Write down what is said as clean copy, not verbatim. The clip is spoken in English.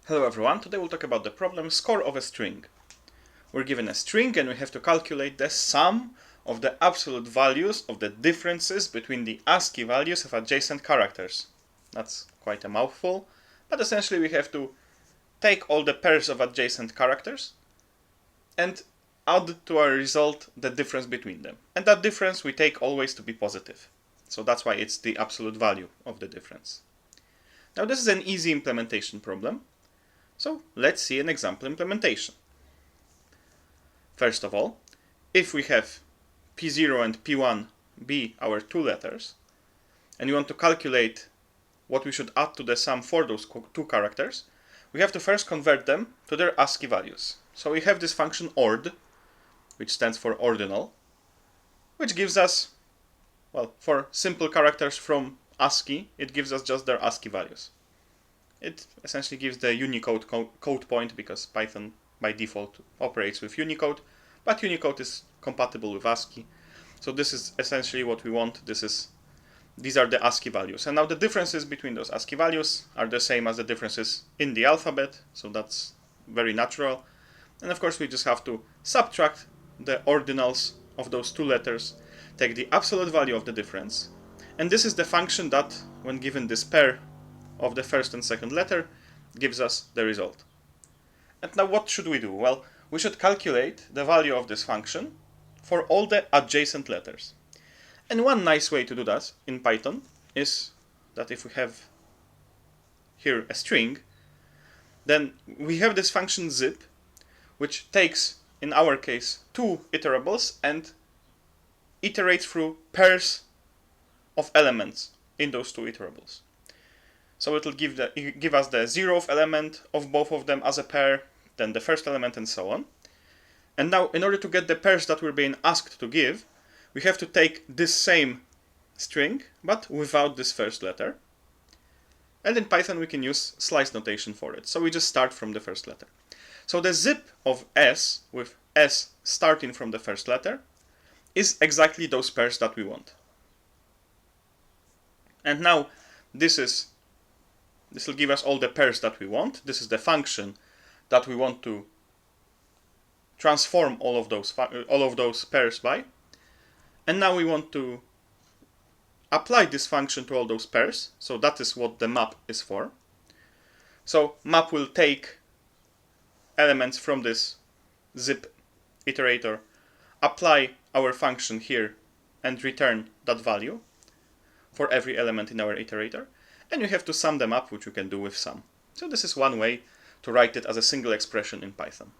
Hello everyone, today we'll talk about the problem score of a string. We're given a string and we have to calculate the sum of the absolute values of the differences between the ASCII values of adjacent characters. That's quite a mouthful, but essentially we have to take all the pairs of adjacent characters and add to our result the difference between them. And that difference we take always to be positive. So that's why it's the absolute value of the difference. Now this is an easy implementation problem. So let's see an example implementation. First of all, if we have P0 and P1 be our two letters, and we want to calculate what we should add to the sum for those two characters, we have to first convert them to their ASCII values. So we have this function ord, which stands for ordinal, which gives us, well, for simple characters from ASCII, it gives us just their ASCII values. It essentially gives the Unicode code point because Python by default operates with Unicode, but Unicode is compatible with ASCII. So this is essentially what we want. These are the ASCII values. And now the differences between those ASCII values are the same as the differences in the alphabet, so that's very natural. And of course we just have to subtract the ordinals of those two letters, take the absolute value of the difference, and this is the function that, when given this pair of the first and second letter, gives us the result. And now what should we do? Well, we should calculate the value of this function for all the adjacent letters. And one nice way to do that in Python is that if we have here a string, then we have this function zip, which takes, in our case, two iterables and iterates through pairs of elements in those two iterables. So it will give us the 0th element of both of them as a pair, then the first element, and so on. And now, in order to get the pairs that we're being asked to give, we have to take this same string, but without this first letter. And in Python, we can use slice notation for it. So we just start from the first letter. So the zip of S, with S starting from the first letter, is exactly those pairs that we want. And now, this will give us all the pairs that we want. This is the function that we want to transform all of those pairs by. And now we want to apply this function to all those pairs. So that is what the map is for. So map will take elements from this zip iterator, apply our function here, and return that value for every element in our iterator. And you have to sum them up, which you can do with sum. So this is one way to write it as a single expression in Python.